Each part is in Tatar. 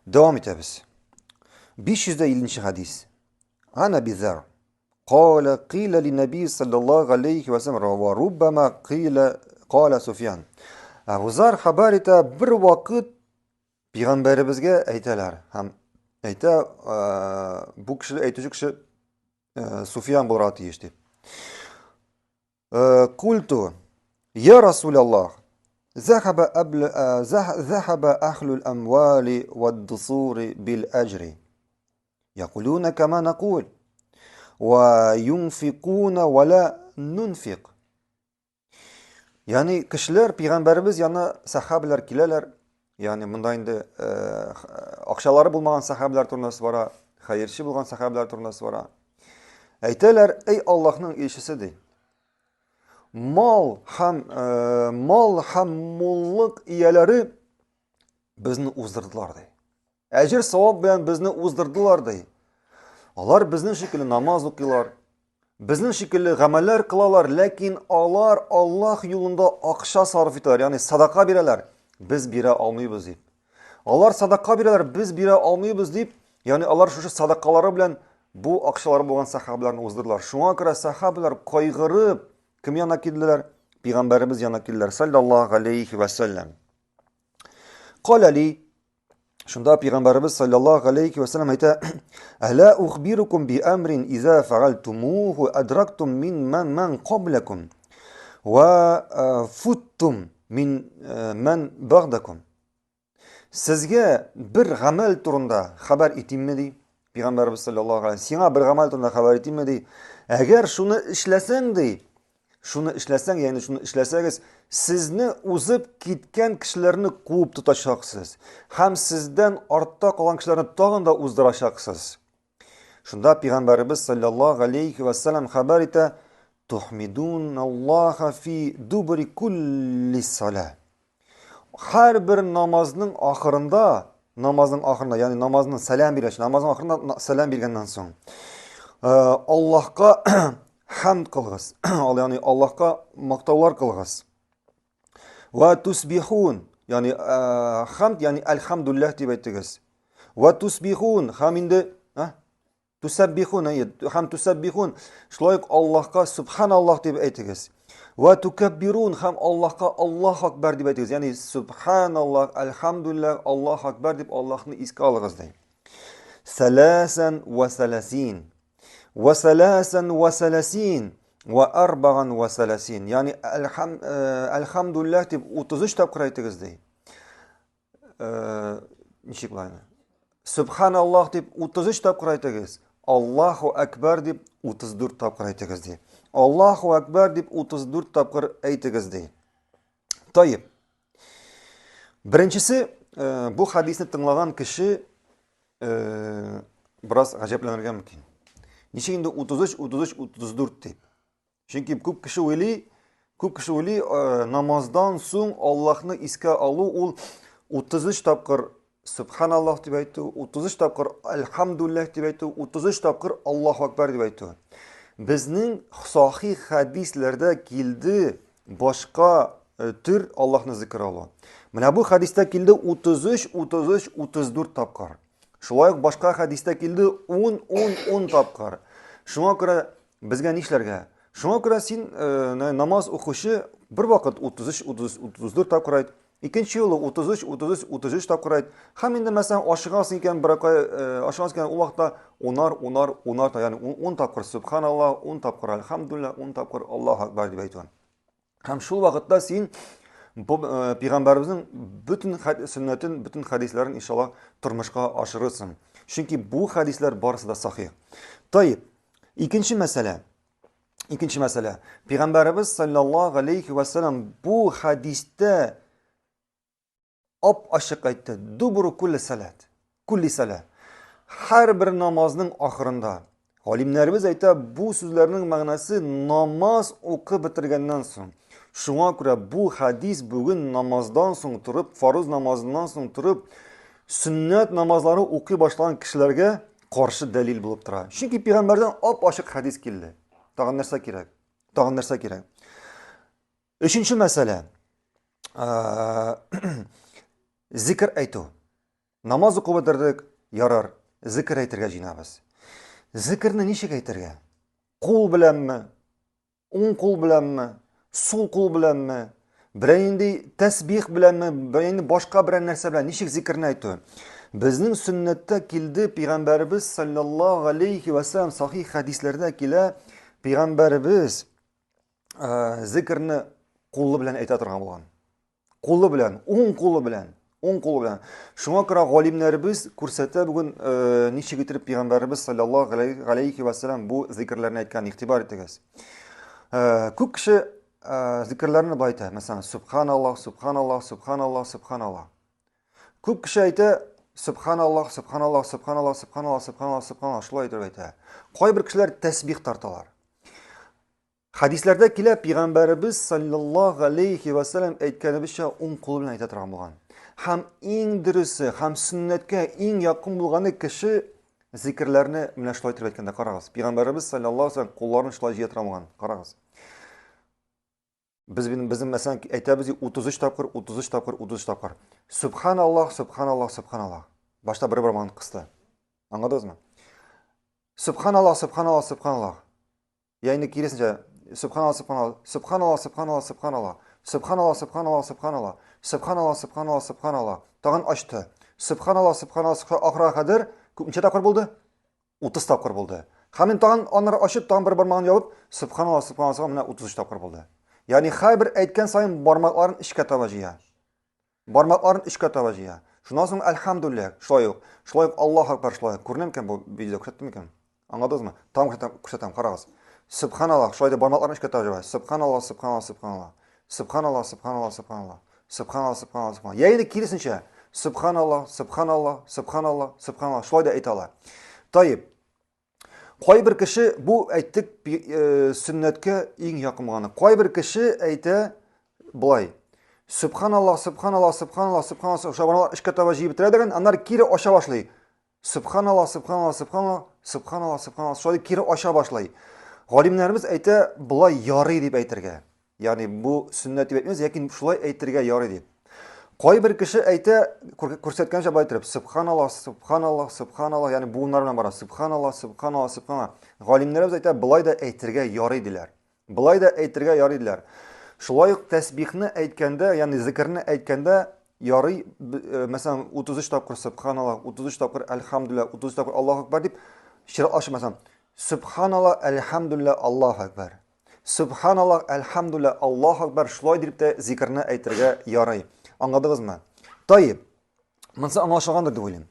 Devam etemiz. 550. hadis. An Ebi Zer. قال قيل للنبي صلى الله عليه وسلم وربما قال Sufyan. Abu Zar habarita bir vakit Peygamberimizge aytalar. Ham ayta bu kishi aytuvchi kishi Sufyan bo'lar deyishdi. Qultu ya Rasulullah ذهب أهل الأموال والدثور بالأجر يقولون كما نقول وينفقون ولا ننفق. Yani kişiler Peygamberimiz yanına sahabeler kileler. Yani bunda indi akşaları bulmagan sahabeler turnası var. Hayırçı bulgan sahabeler turnası var. Ayteler ey Allah'ın elçisi dey. Mal ham mullık iyeleri bizni uzdırdılar dey. Ecir savab bilen bizni uzdırdılar dey. Alar bizning şekilli namaz okuyorlar. Bizning şekilli gameller kılalar. Lakin alar Allah yolunda akşa sarf ederler. Yani sadaka bireler. Biz bire almayız deyip. Alar sadaka bireler. Biz bire almayız deyip. Yani alar şu sadakaları bilen bu akşaları boğan sahabelerini uzdırdılar. Şuna göre sahabeler kaygırıp kim yana kildiler? Peygamberimiz yana kildiler. Sallallahu aleyhi ve sellem. Kaleli Şunda Peygamberimiz sallallahu aleyhi ve sellem ayta Ela ukhbirukum bi emrin iza fa'altumuhu adraktum min men qablakum ve futtum min men ba'dakum. Sizge bir amel turunda haber etimedi. Peygamberimiz sallallahu aleyhi ve sellem bir amel turunda haber etimedi. Eğer şunu işlesen de şunu işleseniz sizni uzib ketgan kishilarni quvib tutacaksınız. Ham sizden ortda qolgan kishilarni tag'in da uzdiracaksınız. Shunda Peygamberimiz sallallohu alayhi ve sellem xabar eta Tuhmidunallaha fi dubri kulli salah. Har bir namazning oxirida, yani namazning salam berish, namazning oxirida salam bergandan so'ng Allohga hamd qilg'iz. Yani Allohga maqtovlar qilg'iz. Ve tusbihun, yani hamd, yani elhamdülillah deb aytdingiz. Ve tusbihun, haminde tusabbihun, ham tusabbihun, shloyq Allohga subhanalloh deb aytdingiz. Ve tukabbirun, ham Allohga Allohu akbar deb aytdingiz. Yani subhanalloh, elhamdülillah, Allohu akbar deb Allohni esga olg'iz deydi. Salasan ve salasin. Ve salasan ve salasin. Ve arba'an ve salasin. Yani elhamdülillah deb 33 tapqir aytdingiz deydi. Nechik layni? Subhanalloh deb 33 tapqir aytdingiz. Allohu akbar deb 34 tapqir aytdingiz deydi. Allohu akbar deb 34 tapqir aytdingiz deydi. Tayyib. Birinchisi, bu hadisni tinglagan kishi biroz ajablanarga mumkin. Nechik endi 33, 33, 34 deb. Chunki ko'p kishi o'yli namozdan so'ng Allohni esga olu ul 33 tapqir subhanalloh deb aytdi, 33 tapqir elhamdülillah deb aytdi, 33 tapqir Allohu akbar deb aytdi. Bizning sahih hadislarda keldi boshqa tür Allohni zikr olu. Mana bu hadisda keldi 33, 33, 34 tapqir. Shunday boshqa hadisda keldi 10, 10, 10 tapqir. Shunga ko'ra bizga nishlarga? Shunga ko'ra sen namoz o'qishi bir vaqt 33, 34 tapqir ayt, ikkinchi yo'li 33, 33, 33 tapqir ayt. Ham endi masalan oshig'asin ekan bir oshig'asin ekan u vaqtda 10 ya'ni 10 tapqir subhanalloh, 10 tapqir alhamdulillah, 10 tapqir Allohu akbar deb aytgan. Ham shu vaqtda sen Peygamberimizin bütün sünnetin, bütün hadislerin inşallah turmushga oshirursan. Chunki bu hadislar barisi da sahih. Tayyib. İkinci mesele. Peygamberimiz sallallahu aleyhi ve sellem bu hadiste açık aytdi. Duburu kulli salat. Her bir namazning oxirida. Alimlerimiz aytadi, bu so'zlarning ma'nosi namoz o'qib bitirgandan so'ng. Shunga ko'ra bu hadis bugun namozdan so'ng turib, farz namozidan so'ng turib, sunnat namozlari o'qiy boshlagan kishilarga qarshi dalil bo'lib turadi. Chunki payg'ambardan ochiq hadis keldi. Tag'in narsa kerak. Uchinchi masala. Zikr aytuv. Намаз укып бетердек, ярар. Зикр әйтергә җыенабыз. Зикрне ничек әйтергә? Кул беләнме? Уң кул беләнме? Сул кул беләнме? Берәйнди тәсбих беләнме? Берәйнди башка берәр нәрсә белән ничек зикрне әйтү? Безнең сөннәттә килде, Пәйгамбәрбез саллаллаһу алейхи ва саллям сахих хадисләрдә килә, Пәйгамбәрбез зикрне кулы белән әйтә торган булган. Кулы белән, уң кулы белән. Уң кулы белән. Шуңа күрә галимнәребез күрсәтә бүген ничек итеп Пәйгамбәрбез саллаллаһу алейхи ва саллям бу зикрләрне әйткән, игътибар итегез. Күп кеше зикрләрне булай әйтә. Мәсәлән, субханаллаһ, субханаллаһ, субханаллаһ, субханаллаһ. Күп кеше әйтә субханаллаһ, субханаллаһ, субханаллаһ, субханаллаһ, субханаллаһ, субханаллаһ, шулай итеп әйтә. Кайбер кешеләр тәсбих тарталар. Хадисләрдә килә, Пәйгамбәрбез саллаллаһу алейхи ва саллям әйткәнебезчә уң кулы белән әйтә торган булган. Һәм иң дөресе, һәм сөннәткә иң якын булганы кеше зикрләрне менә шулай итеп әйткәндә карагыз. Пәйгамбәрбез саллаллаһу алейхи ва саллям кулларын шулай җыя торган булган. Карагыз. Bizim мәсәлән әйтәбез 33 тапкыр, 33 тапкыр, 33 тапкыр. Субханаллаһ, субханаллаһ, субханаллаһ. Башта бер бармагын кысты. Аңладыңызмы? Субханаллаһ, субханаллаһ, субханаллаһ. Яңа киресенчә субханаллаһ, субханаллаһ, субханаллаһ, субханаллаһ, субханаллаһ. Субханаллаһ, субханаллаһ, субханаллаһ. Субханаллаһ, субханаллаһ, субханаллаһ. Тагын ачты. Субханаллаһ, субханаллаһ, ахырга кадәр ничә тапкыр булды? 30 тапкыр булды. Һәм тагын аннары ачып, тагын бер бармагын ябып, субханаллаһ, субханаллаһ, менә 33 тапкыр булды. Yani һәрбер әйткән сайын бармакларын ишкә таба җыя. Бармакларын ишкә таба җыя. Шуннан соң әлхәмдүлилләһ, шулай ук. Шулай ук Аллаһу акбар, шулай ук. Күренәм икән бу видео, күрсәттем икән. Аңладыңызмы? Там күрсәтәм, карагыз. Субханаллаһ, шулай да бармакларын ишкә таба җыя. Субханаллаһ, субханаллаһ, субханаллаһ. Субханаллаһ, субханаллаһ, субханаллаһ. Субханаллаһ, субханаллаһ, субханаллаһ. Яңа киресенчә субханаллаһ, субханаллаһ, субханаллаһ, субханаллаһ. Шулай да әйтә ала. Таyyib. Кайбер кеше бу әйттек сөннәткә иң якын булганы. Кайбер кеше әйтә булай. Субханаллаһ, субханаллаһ, субханаллаһ, субханаллаһ. Шабаналар ишкә таба җыеп бетерә дигән, аннары кире аша башлый. Субханаллаһ, субханаллаһ, субханаллаһ, субханаллаһ, субханаллаһ. Шулай кире аша башлый. Галимнәребез әйтә булай ярый дип әйтергә. Ягъни бу сөннәт дип әйтмәс, ләкин шулай әйтергә ярый дип. Кайбер кеше әйтә, күрсәткәнчә булай итеп, субханаллаһ, субханаллаһ, субханаллаһ, ягъни буыннар белән бара. Субханаллаһ, субханаллаһ, субханаллаһ. Галимнәребез әйтә, булай да әйтергә ярый диләр. Булай да әйтергә ярый диләр. Шулай ук тәсбихне әйткәндә, ягъни зикрне әйткәндә ярый, мәсәлән, 33 тапкыр субханаллаһ, 33 тапкыр әлхәмдүлилләһ, 33 тапкыр Аллаһу акбар дип шират мәсәлән, субханаллаһ, әлхәмдүлилләһ, Аллаһу акбар. Субханаллаһ, әлхәмдүлилләһ, Аллаһу акбар. Шулай дип тә зикрне әйтергә ярый. Аңладыңызмы? Таyyib. Монсы аңлашылгандыр дип уйлыйм.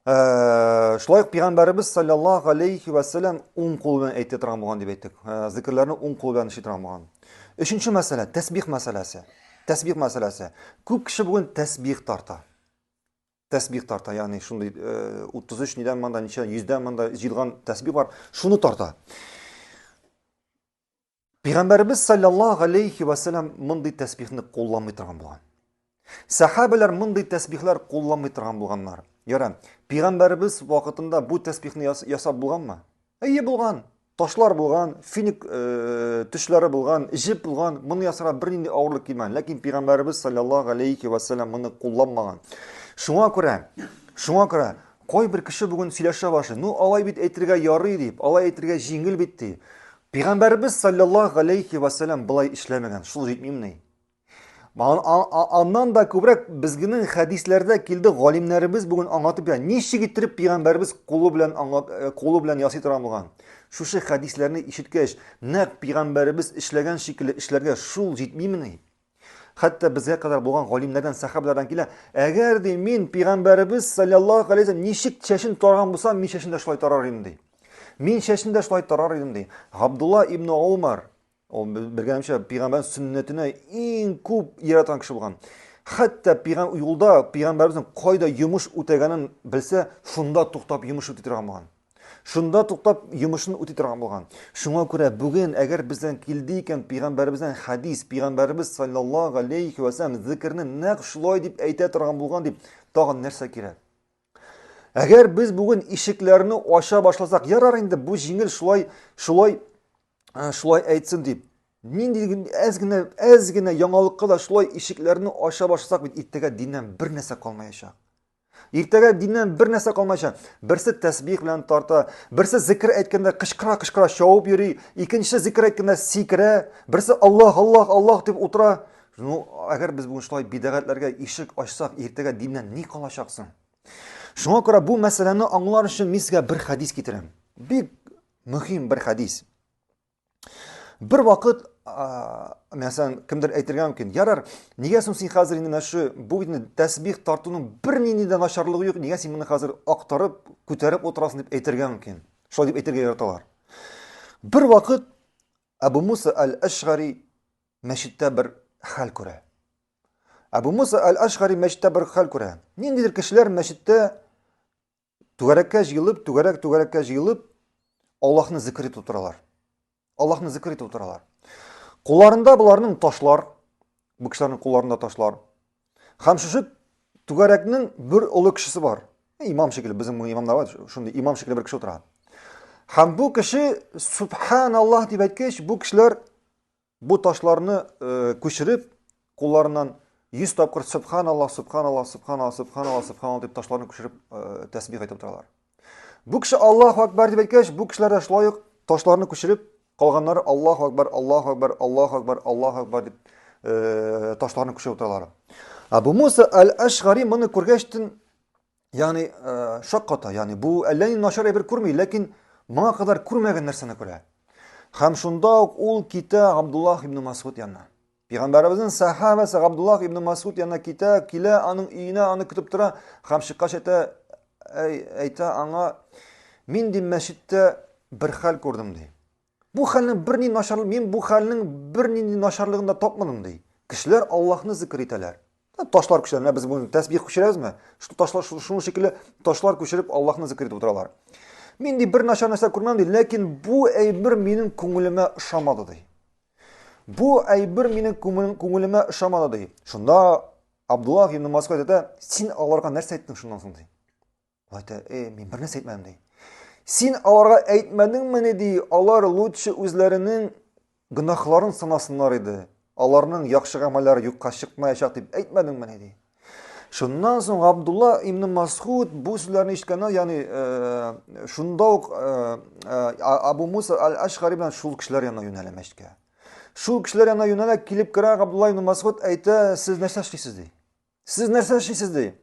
Шулай ук Пәйгамбәрбез саллаллаһу алейхи ва саллям уң кул белән әйтә торган булган дип әйттек. Зикрләрне уң кул белән эшли торган булган. Өченче мәсьәлә тәсбих мәсьәләсе. Тәсбих мәсьәләсе. Күп кеше бүген тәсбих тарта. Тәсбих тарта, ягъни шундый 33 нидән монда, ничә 100дән монда җыелган тәсбих бар, шуны тарта. Пәйгамбәрбез саллаллаһу алейхи ва саллям мондый тәсбихне кулланмый торган булган. Сахабалар мондый тәсбихләр кулланмый торган булганнар. Ярам, Пәйгамбәрбез вакытында бу тәсбихне ясап булганмы? Әйе булган. Ташлар булган, финик төшләре булган, җип булган. Моны ясарга бернинди авырлык килмәгән, ләкин Пәйгамбәрбез саллаллаһу алейхи ва саллям моны кулланмаган. Шуңа күрә, кайбер кеше бүген сөйләшә башлый. Ну, алай бит әйтергә ярый дип, алай әйтергә җиңел бит ди. Пәйгамбәрбез саллаллаһу алейхи ва саллям булай эшләмәгән. Шул җитмимни. Аннан да күбрәк безгенең хәдисләрдә килде, галимнәребез бүген аңлатып бирә. Ничек итеп Пәйгамбәрбез кулы белән ясый торган булган. Шушы хәдисләрне ишеткәч, нәкъ Пәйгамбәрбез эшләгән шикелле эшләргә шул җитмимени? Хәтта безгә кадәр булган галимнәрдән, сахабалардан килә, әгәр ди мин Пәйгамбәрбез саллаллаһу алейхи ва саллям ничек чәчен тарган булсам, мин чәчен дә шулай тарар идем ди. Мин чәчен дә шулай тарар идем ди. Абдулла ибн Умар, ул белгәнемчә Пәйгамбәр сөннәтенә иң күп яратан кеше булган. Хәтта юлда Пәйгамбәрбезнең кайда йомыш үтәгәнен белсә, шунда туктап йомыш үтә торган булган. Шунда туктап йомышын үтә торган булган. Шуңа күрә бүген әгәр бездән килде икән Пәйгамбәрбездән хадис, Пәйгамбәрбез саллаллаһу алейхи ва саллям зикрне нәкъ шулай дип әйтә торган булган дип, тагын нәрсә кирәк? Әгәр без бүген ишекләрне аша башласак, ярар инде бу җиңел шулай әйтсен дип. Нинди әз генә яңалыкка да шулай ишекләрне аша башласак бит, иртәгә диннән бер нәрсә калмаячак. Иртәгә диннән бер нәрсә калмаячак. Берсе тәсбих белән тарта, берсе зикр әйткәндә кычкыра шавып йөри, икенчесе зикр әйткәндә сикерә, берсе Аллаһ, Аллаһ, Аллаһ дип утыра. Ну, әгәр без бүген шулай бидагатьләргә ишек ачсак, иртәгә диннән ни калачаксың? Шуңа күрә бу мәсьәләне аңлар өчен мин сезгә бер хадис китерәм. Бик мөһим бер хадис. Бер вакыт, мәсәлән, кемдер әйтергә мөмкин. Ярар, нигә соң син хәзер инде нашы бу бит тәсбих тартуның бер нинди дә начарлыгы юк, нигә син моны хәзер актарып, күтәреп утырасың дип әйтергә мөмкин. Шулай дип әйтергә яраталар. Бер вакыт Абу Муса аль-Ашгари мәчеттә бер хәл күрә. Абу Муса аль-Ашгари мәчеттә бер хәл күрә. Ниндидер кешеләр мәчеттә түгәрәккә җыелып, Аллаһны зикр итеп утыралар. Аллаһны зикр итеп утыралар. Кулларында буларның ташлар, бу кешеләрнең кулларында ташлар. Һәм шушы түгәрәкнең бер олы кешесе бар. Имам шикелле, безнең имамда бар, шундый имам шикелле бер кеше утыра. Һәм бу кеше Субханаллаһ дип әйткәч, бу кешеләр бу ташларны күчереп, кулларыннан 100 тапкыр Субханаллаһ, Субханаллаһ, Субханаллаһ, Субханаллах, Субханаллаһ дип ташларны күчереп тәсбих әйтеп торалар. Бу кеше Аллаһу акбар дип әйткәч, бу кешеләр дә шулай ук ташларны күчереп, калганнары Аллаһу акбар, Аллаһу акбар, Аллаһу акбар, Аллаһу акбар дип ташларны күчереп торалар. Абу Муса аль-Ашгари моны күргәчтен, ягъни шакката, ягъни бу әллә начар әйбер күрми, ләкин моңа кадәр күрмәгән нәрсәне күрә. Һәм шунда ук ул китә Абдуллаһ ибн Мас'уд янына. Пәйгамбәребезнең сахабасы Абдуллаһ ибн Мас'уд янына килә, аның өенә аны көтеп тора, һәм чыккач әйтә аңа: "Мин ди мәчеттә бер хәл күрдем" ди. Бу хәлнең бер нинди начарлыгы, мин бу хәлнең бер нинди начарлыгын да тапмадым ди. Кешеләр Аллаһны зикр итәләр. Ташлар күчерәләр, без бүген тәсбих күчерәбезме? Ташлар шуның шикелле ташлар күчереп Аллаһны зикр итеп утыралар. Мин ди бер начар нәрсә күрмәдем ди, ләкин бу әйбер минем күңелемә ошамады ди. Бу әйбер минем күңелемә ошамады ди. Шунда Абдуллаһ ибн Мас'уд әйтә: "Син аларга нәрсә әйттең шуннан соң?" ди. Әйтә: "Мин бер нәрсә әйтмәдем" ди. "Син аларга әйтмәдеңме ди, алар лучше үзләренең гөнаһларын санасыннар иде. Аларның яхшы гамәлләре юкка чыкмаячак дип әйтмәдеңме ди." Шуннан соң Абдулла ибн Мас'уд бу сүзләрне ишеткәндә, ягъни шунда ук Абу Муса аль-Ашгари белән шул кешеләр янына юнәлә мәчеткә. Шул кешеләр янына юнәлә килеп керә, Абдулла ибн Мас'уд әйтә: "Сез нәрсә эшлисез?" ди. "Сез нәрсә эшлисез?" ди.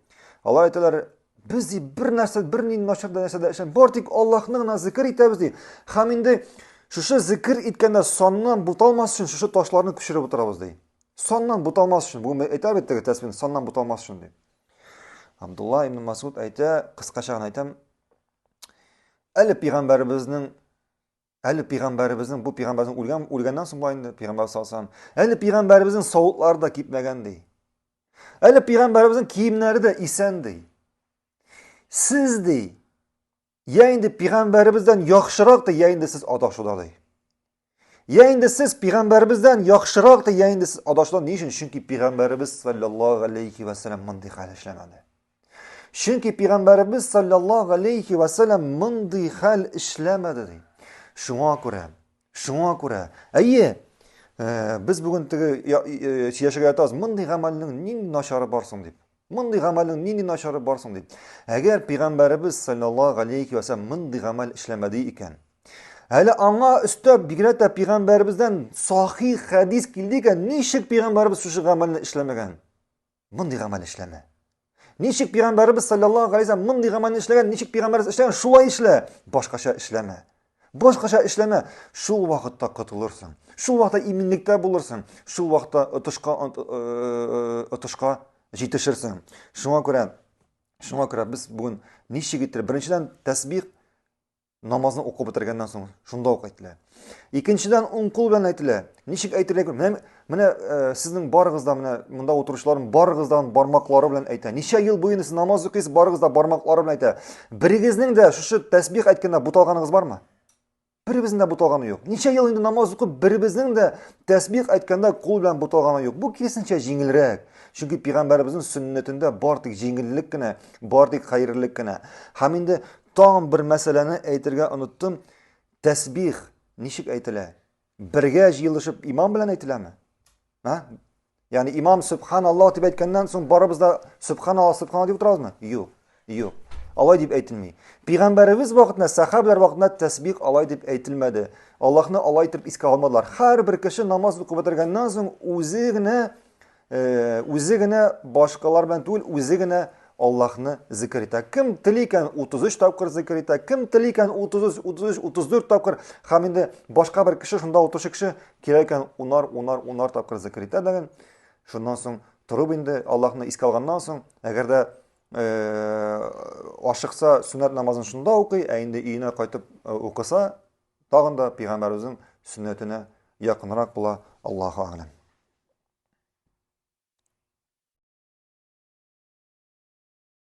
Алар әйтәләр: "Без ди бер нәрсә, бер нинди начар нәрсә дә эшләмәбез. Бар тик Аллаһның гына зикр итәбез" ди. "Һәм инде шушы зикр иткәндә саннан буталмас өчен шушы ташларны күчереп утырабыз" ди. Саннан буталмас өчен, бу әйтәбез теге тәсбихне саннан буталмас өчен ди. Абдулла ибн Мас'уд әйтә, кыскача гына әйтәм, әле пәйгамбәребезнең бу пәйгамбәребезнең үлгәннән соң була инде, пәйгамбәр саллаллаһу әле пәйгамбәребезнең савытлары да кипмәгән ди. Әле пәйгамбәребезнең киемнәре дә исән ди. Сез ди, я инде пәйгамбәребездән яхшырак ди, я инде сез адашуда ди. Я инде сез пәйгамбәребездән яхшырак ди, я инде сез адашуда. Ни өчен? Чөнки пәйгамбәребез саллаллаһу алейхи ва саллям мондый хәл эшләмәде. Чөнки пәйгамбәребез саллаллаһу алейхи ва саллям мондый хәл эшләмәде ди. Шуңа күрә, әйе, без бүген теге яшәгә ятабыз, мондый гамәлнең нинди начары барсың дип. Мондый гамәлнең нинди начары барсың дип. Әгәр пәйгамбәребез саллаллаһу алейхи ва саллям мондый гамәл эшләмәде икән, әле аңа өстә бигрәк тә пәйгамбәребездән сахих хәдис килде икән, ничек пәйгамбәребез шушы гамәлне эшләмәгән? Мондый гамәл эшләмә. Ничек пәйгамбәребез саллаллаһу алейхи ва саллям мондый гамәлне эшләгән, ничек пәйгамбәребез эшләгән, шулай эшлә. Башкача эшләмә. Башкача эшләмә. Шул вакытта котылырсың. Шул вакытта иминлектә булырсың. Шул вакытта отышка җитешерсең. Шуңа күрә без бүген ничек иттереп, беренчедән тәсбих намазны укып бетергәннән соң шунда ук әйтелә. Икенчедән уң кул белән әйтелә. Ничек әйтелә? Менә сезнең барыгыз да, менә монда утыручыларның барыгыздан бармаклары белән әйтә. Ничә ел буена сез намаз укыйсыз, барыгыз да бармаклары белән әйтә. Берегезнең дә шушы тәсбих әйткәндә буталганыгыз бармы? Беребезнең дә буталганы юк. Ничә ел инде намаз укып, беребезнең дә тәсбих әйткәндә кул белән буталганы юк. Бу киресенчә җиңелрәк. Чөнки пәйгамбәребезнең сөннәтендә бар тик җиңеллек кенә, бар тик хәерлек кенә. Һәм инде тагын бер мәсьәләне әйтергә оныттым. Тәсбих ничек әйтелә? Бергә җыелышып имам белән әйтеләме? Ягъни имам Субханаллаһ дип әйткәннән соң барыбыз да Субханаллаһ, Субханаллаһ дип утырабызмы? Юк. Юк. Алай дип әйтелми. Пәйгамбәребез вакытында, сахабалар вакытында тәсбих алай дип әйтелмәде. Аллаһны алай итеп искә алмадылар. Һәрбер кеше намаз укып бетергәннән соң үзе генә башкалар белән түгел, үзе генә Аллаһны зикр итә. Кем тели икән 33 тапкыр зикр итә, кем тели икән 33, 33, 34 тапкыр, һәм инде башка бер кеше, шунда утыручы кеше кирәк икән унар тапкыр зикр итә дигән. Шуннан соң торып инде Аллаһны искә алганнан соң, әгәр дә ашыкса сөннәт намазын шунда укый, ә инде өенә кайтып укыса, тагын да пәйгамбәребезнең сөннәтенә якынрак була. Аллаһу а'лам.